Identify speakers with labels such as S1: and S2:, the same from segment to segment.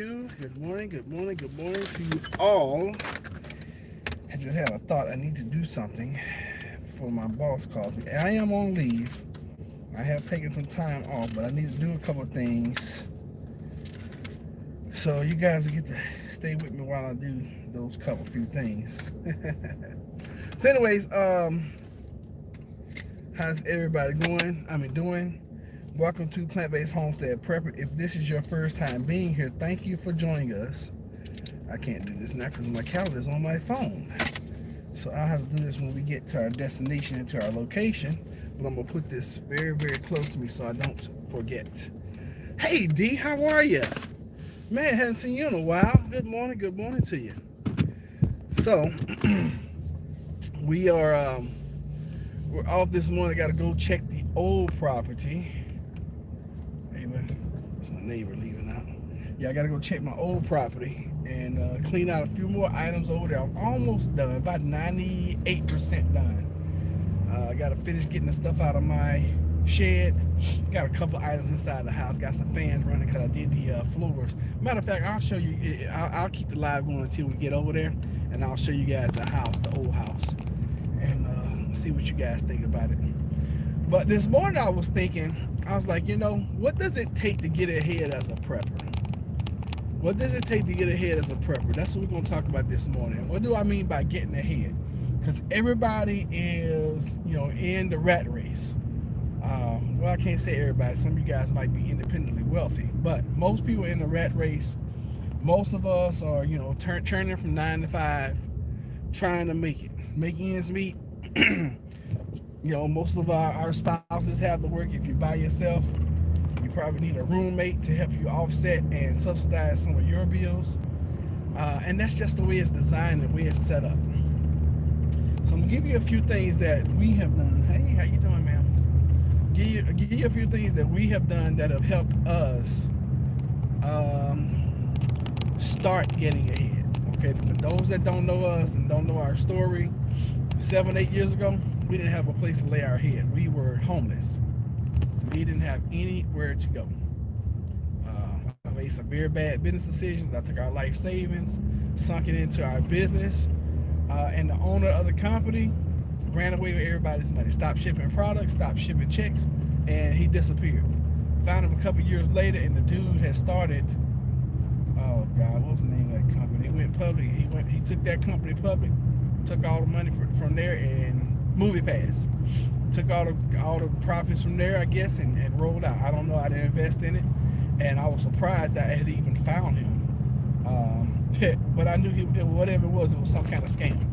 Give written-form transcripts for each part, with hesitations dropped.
S1: Good morning, good morning, good morning to you all. I just had a thought I need to do something before my boss calls me. I am on leave. I have taken some time off, but I need to do a couple of things. So you guys get to stay with me while I do those few things. So anyways, how's everybody doing? Welcome to Plant-Based Homestead Prepper. If this is your first time being here, thank you for joining us. I can't do this now because my calendar is on my phone. So I'll have to do this when we get to our destination and to our location. But I'm going to put this very, very close to me so I don't forget. Hey, D, how are you? Man, hadn't seen you in a while. Good morning to you. So, we're off this morning. Got to go check the old property. It's my neighbor leaving out. Yeah, I gotta go check my old property and clean out a few more items over there. I'm almost done, about 98% done. I gotta finish getting the stuff out of my shed. Got a couple items inside the house. Got some fans running because I did the floors. Matter of fact, I'll show you. I'll keep the live going until we get over there, and I'll show you guys the house, the old house, and see what you guys think about it. But this morning I was thinking, I was like, what does it take to get ahead as a prepper? What does it take to get ahead as a prepper? That's what we're going to talk about this morning. What do I mean by getting ahead? Because everybody is, in the rat race. Well, I can't say everybody. Some of you guys might be independently wealthy. But most people in the rat race, most of us are, turning from 9 to 5, trying to make ends meet. Most of our spouses have to work. If you're by yourself, you probably need a roommate to help you offset and subsidize some of your bills. And that's just the way it's designed, the way it's set up. So I'm gonna give you a few things that we have done. Hey, how you doing, ma'am? Give you a few things that we have done that have helped us start getting ahead. Okay, for those that don't know us and don't know our story, 7-8 years ago, we didn't have a place to lay our head. We were homeless. We didn't have anywhere to go. I made some very bad business decisions. I took our life savings, sunk it into our business, and the owner of the company ran away with everybody's money. Stopped shipping products, stopped shipping checks, and he disappeared. Found him a couple years later, and the dude had started, oh God, what was the name of that company? He went public. He took that company public, took all the money from there, and Movie Pass. Took all the profits from there, I guess, and rolled out. I don't know. I didn't invest in it, and I was surprised that I had even found him. But I knew whatever it was some kind of scam,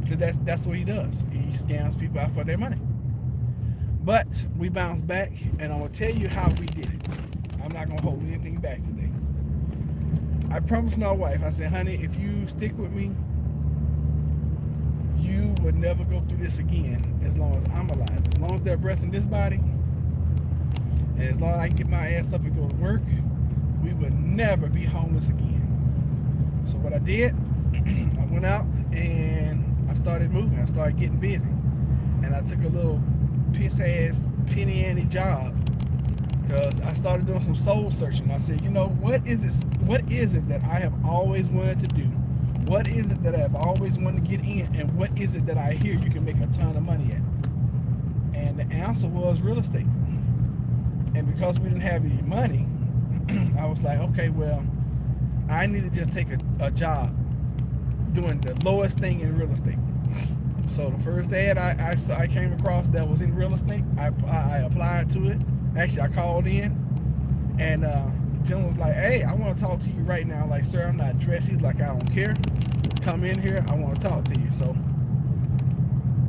S1: because that's what he does. He scams people out for their money. But we bounced back, and I'm gonna tell you how we did it. I'm not gonna hold anything back today. I promised my wife. I said, honey, if you stick with me, you would never go through this again as long as I'm alive. As long as there's breath in this body, and as long as I can get my ass up and go to work, we would never be homeless again. So what I did, I went out and I started moving. I started getting busy. And I took a little piss-ass, penny-ante job because I started doing some soul searching. I said, what is it that I have always wanted to do? What is it that I've always wanted to get in, and what is it that I hear you can make a ton of money at? And the answer was real estate. And because we didn't have any money, I was like, okay, well, I need to just take a job doing the lowest thing in real estate. So the first ad I came across that was in real estate, I applied to it. Actually, I called in, and the gentleman was like, hey, I want to talk to you right now. Like, sir, I'm not dressed. He's like, I don't care. Come in here. I want to talk to you. So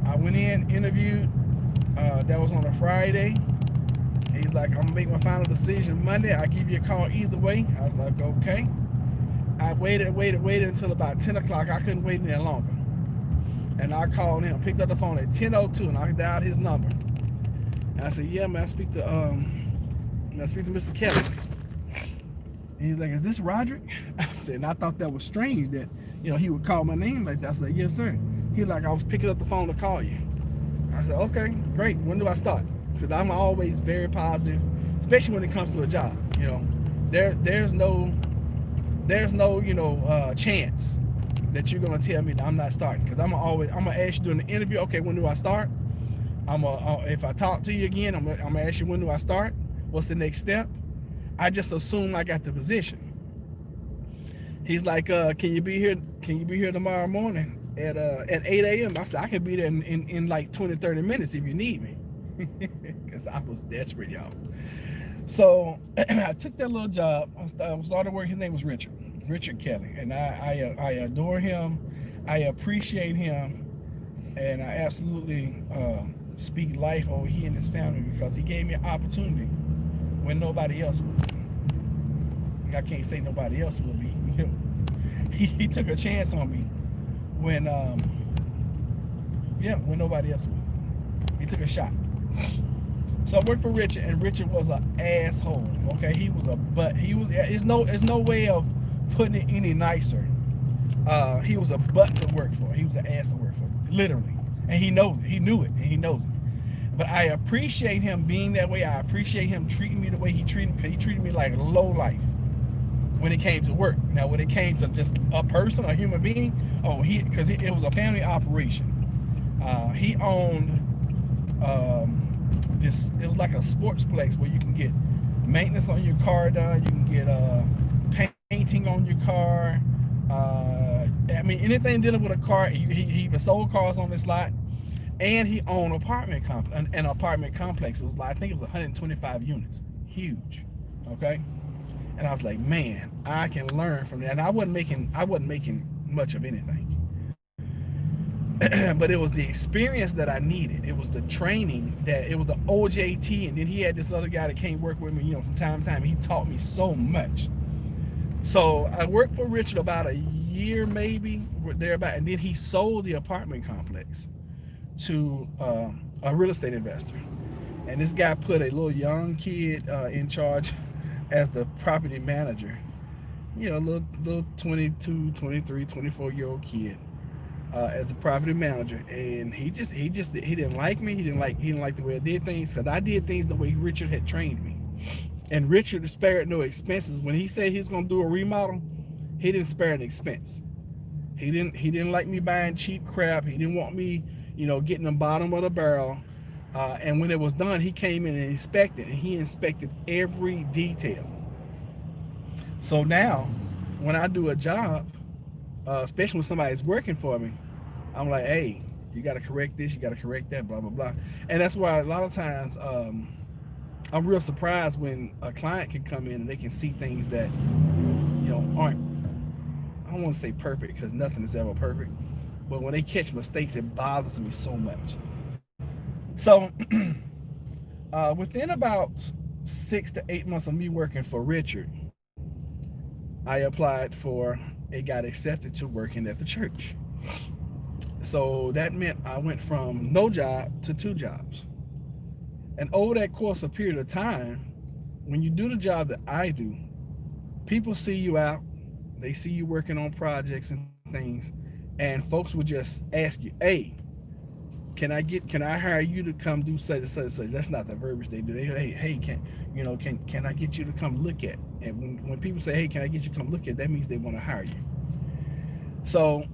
S1: I went in, interviewed. That was on a Friday. He's like, I'm going to make my final decision Monday. I'll give you a call either way. I was like, okay. I waited until about 10 o'clock. I couldn't wait any longer. And I called him, picked up the phone at 10:02, and I dialed his number. And I said, yeah, man, I speak to Mr. Kelly. And he's like, is this Roderick? I said, and I thought that was strange that, he would call my name like that. I said, yes, sir. He's like, I was picking up the phone to call you. I said, okay, great. When do I start? Because I'm always very positive, especially when it comes to a job. There's no there's no, chance that you're gonna tell me that I'm not starting, because I'm gonna ask you during the interview, okay, when do I start? If I talk to you again, I'm gonna ask you, when do I start? What's the next step? I just assume I got the position. He's like, can you be here? Can you be here tomorrow morning at 8 a.m.? I said, I can be there in like 20, 30 minutes if you need me, because I was desperate, y'all. So I took that little job. I started working. His name was Richard Kelly, and I adore him. I appreciate him, and I absolutely speak life over he and his family, because he gave me an opportunity when nobody else would. I can't say nobody else will be. He took a chance on me when when nobody else would. He took a shot. So I worked for Richard, and Richard was an asshole. Okay, he was a butt. There's no way of putting it any nicer. He was a butt to work for. He was an ass to work for, literally. And he knows it. He knew it, and he knows it. But I appreciate him being that way. I appreciate him treating me the way he treated me, because he treated me like a low life when it came to work. Now, when it came to just a person, a human being, because it was a family operation. He owned it was like a sportsplex where you can get maintenance on your car done, you can get painting on your car. I mean, anything dealing with a car. He even sold cars on this lot, and he owned an apartment complex. It was like, I think it was 125 units, huge. Okay. And I was like, man, I can learn from that. And I wasn't making much of anything. But it was the experience that I needed. It was the training, it was the OJT. And then he had this other guy that came work with me, from time to time. He taught me so much. So I worked for Richard about a year, maybe, thereabout. And then he sold the apartment complex to a real estate investor. And this guy put a little young kid in charge as the property manager, little 22, 23, 24-year-old kid as a property manager. And he didn't like me. He didn't like the way I did things, because I did things the way Richard had trained me. And Richard spared no expenses. When he said he's gonna do a remodel, he didn't spare an expense. He didn't like me buying cheap crap. He didn't want me, getting the bottom of the barrel. And when it was done, he came in and inspected, and he inspected every detail. So now, when I do a job, especially when somebody's working for me, I'm like, hey, you got to correct this, you got to correct that, blah, blah, blah. And that's why a lot of times I'm real surprised when a client can come in and they can see things that, aren't, I don't want to say perfect, because nothing is ever perfect, but when they catch mistakes, it bothers me so much. So within about 6 to 8 months of me working for Richard, I applied for, it got accepted to working at the church. So that meant I went from no job to 2 jobs. And over that course of period of time, when you do the job that I do, people see you out, they see you working on projects and things, and folks would just ask you, hey, can I hire you to come do such and such and such? That's not the verbiage they do. They hey, can I get you to come look at? And when people say, hey, can I get you to come look at, that means they want to hire you. So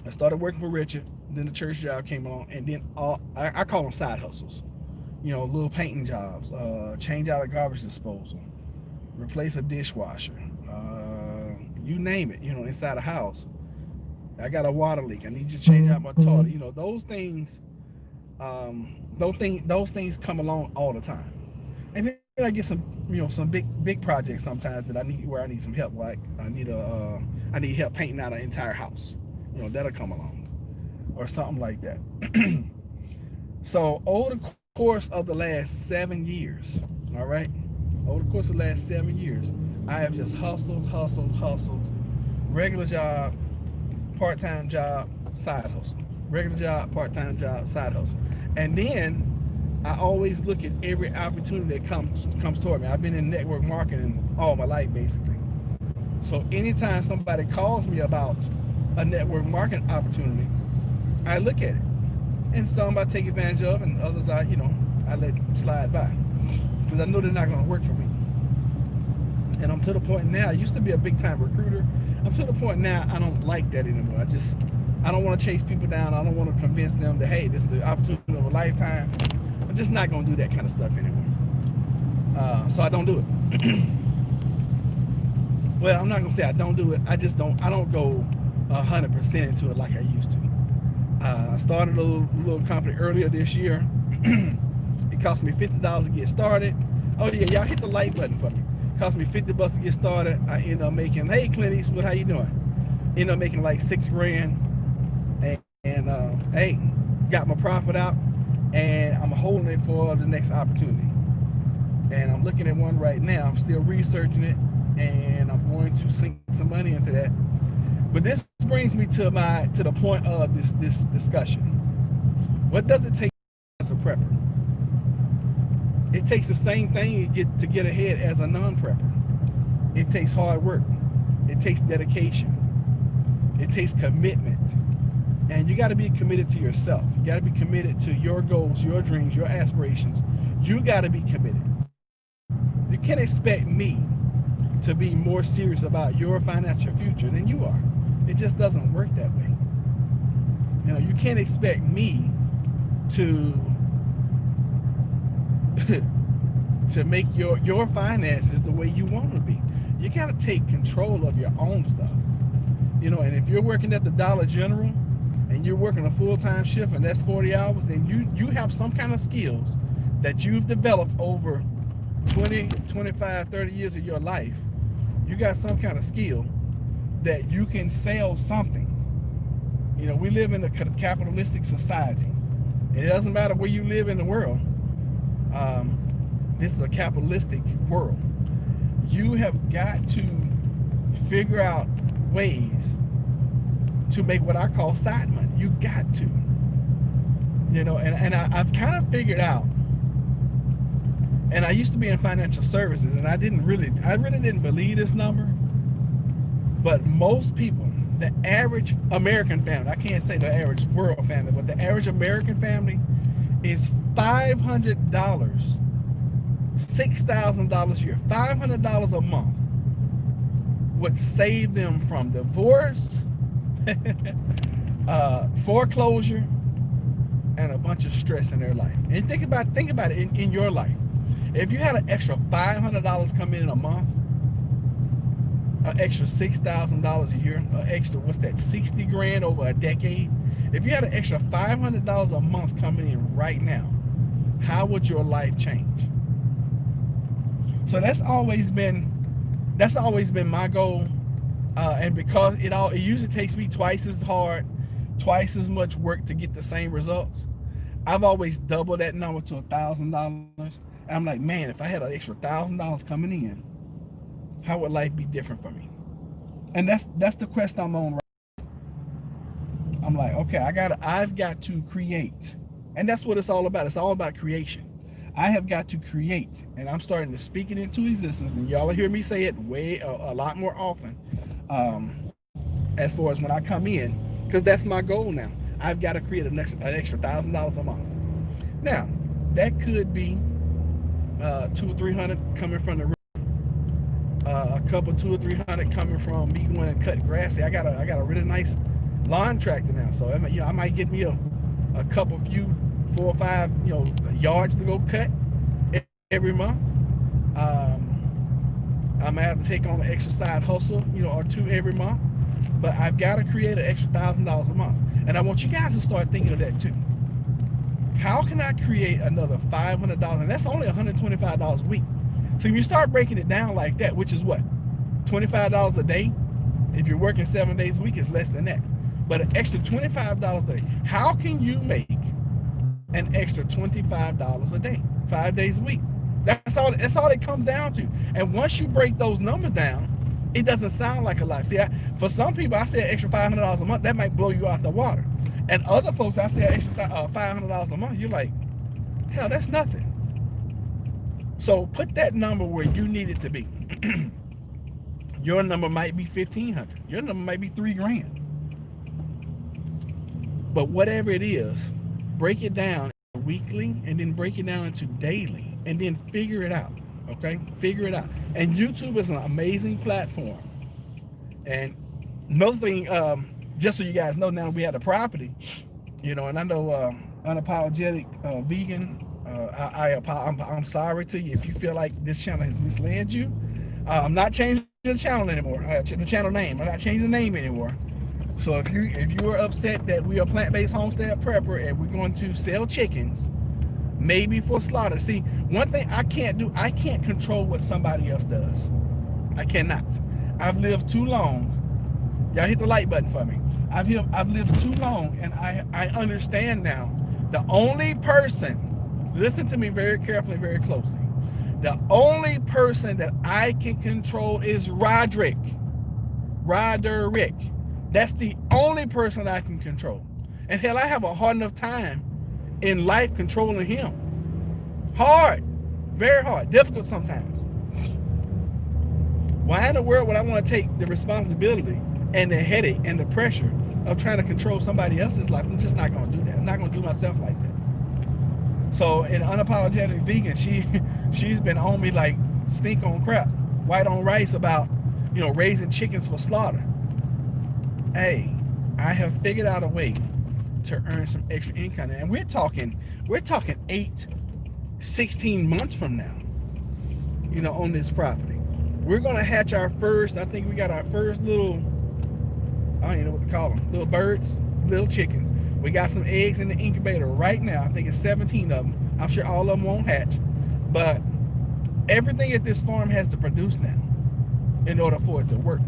S1: I started working for Richard. Then the church job came along, and then I call them side hustles. Little painting jobs, change out a garbage disposal, replace a dishwasher, you name it. Inside a house. I got a water leak. I need you to change out my toilet. Those things come along all the time. And then I get some big projects sometimes that I need some help. Like I need help painting out an entire house. That'll come along, or something like that. So over the course of the last 7 years, all right, over the course of the last 7 years, I have just hustled, regular job, part-time job, side hustle. Regular job, part-time job, side hustle. And then I always look at every opportunity that comes toward me. I've been in network marketing all my life, basically. So anytime somebody calls me about a network marketing opportunity, I look at it. And some I take advantage of, and others I let slide by, because I know they're not going to work for me. And I'm to the point now, I used to be a big time recruiter. I'm to the point now I don't like that anymore. I don't want to chase people down. I don't want to convince them that, hey, this is the opportunity of a lifetime. I'm just not going to do that kind of stuff anymore. So I don't do it. Well, I'm not going to say I don't do it. I don't go 100% into it like I used to. I started a little company earlier this year. It cost me $50 to get started. Oh yeah, y'all hit the like button for me. It cost me $50 to get started. I end up making, hey Clint Eastwood, how you doing? End up making like $6 grand. And hey, got my profit out, and I'm holding it for the next opportunity. And I'm looking at one right now. I'm still researching it, and I'm going to sink some money into that. But this brings me to the point of this discussion. What does it take as a prepper? It takes the same thing to get ahead as a non-prepper. It takes hard work. It takes dedication. It takes commitment. And you got to be committed to yourself. You got to be committed to your goals, your dreams, your aspirations. You got to be committed. You can't expect me to be more serious about your financial future than you are. It just doesn't work that way. You know, you can't expect me to to make your finances the way you want to be. You got to take control of your own stuff. You know, and if you're working at the Dollar General and you're working a full-time shift and that's 40 hours, then you have some kind of skills that you've developed over 20, 25, 30 years of your life. You got some kind of skill that you can sell something. You know, we live in a capitalistic society. And it doesn't matter where you live in the world. This is a capitalistic world. You have got to figure out ways to make what I call side money. You got to. You know, and I've kind of figured out, and I used to be in financial services, and I really didn't believe this number, but most people, the average American family, I can't say the average world family, but the average American family is $500, $6,000 a year, $500 a month would save them from divorce, foreclosure, and a bunch of stress in their life. And think about it in your life. If you had an extra $500 come in a month, an extra $6,000 a year, an extra, what's that, 60 grand over a decade? If you had an extra $500 a month coming in right now, how would your life change? So that's always been my goal. And because it usually takes me twice as hard, twice as much work to get the same results, I've always doubled that number to $1,000. I'm like, man, if I had an extra $1,000 coming in, how would life be different for me? And that's the quest I'm on right now. I'm like, okay, I've got to create. And that's what it's all about. It's all about creation. I have got to create, and I'm starting to speak it into existence, and y'all will hear me say it a lot more often, as far as when I come in, because that's my goal now. I've got to create an extra $1,000 a month. Now, that could be 200 or 300 coming from the room, a couple 200 or 300 coming from me going and cutting grass. See, I got a really nice lawn tractor now, so I might get me a couple few 4 or 5 yards to go cut every month. I might have to take on an extra side hustle, or 2 every month. But I've got to create an extra $1,000 a month, and I want you guys to start thinking of that too. How can I create another $500? And that's only $125 a week. So if you start breaking it down like that, which is what, $25 a day? If you're working 7 days a week, it's less than that. But an extra $25 a day. How can you make an extra $25 a day, 5 days a week? That's all it comes down to. And once you break those numbers down, it doesn't sound like a lot. See, for some people, I say an extra $500 a month, that might blow you out the water. And other folks, I say an extra $500 a month, you're like, hell, that's nothing. So put that number where you need it to be. Your number might be $1,500. Your number might be $3 grand. But whatever it is, break it down weekly, and then break it down into daily, and then figure it out. Okay, figure it out. And YouTube is an amazing platform. And another thing, just so you guys know, now we have the property, you know, and I know unapologetic vegan. I'm sorry to you if you feel like this channel has misled you. I'm not changing the channel anymore. The channel name. I'm not changing the name anymore. So if you are upset that we are plant-based homestead prepper and we're going to sell chickens, maybe for slaughter. See, one thing I can't do, I can't control what somebody else does. I cannot. I've lived too long. Y'all hit the like button for me. I've lived too long, and I understand now. The only person, listen to me very carefully, very closely. The only person that I can control is Roderick. Roderick. That's the only person I can control. And hell, I have a hard enough time in life controlling him. Hard. Very hard. Difficult sometimes. Why in the world would I want to take the responsibility and the headache and the pressure of trying to control somebody else's life? I'm just not going to do that. I'm not going to do myself like that. So in Unapologetic Vegan, she's been on me like stink on crap, white on rice about, you know, raising chickens for slaughter. Hey, I have figured out a way to earn some extra income, and we're talking 16 months from now, you know, on this property. We're gonna hatch our first, I think we got our first little, I don't even know what to call them, little birds, little chickens. We got some eggs in the incubator right now. I think it's 17 of them. I'm sure all of them won't hatch, but everything at this farm has to produce now in order for it to work.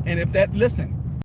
S1: And if that, listen,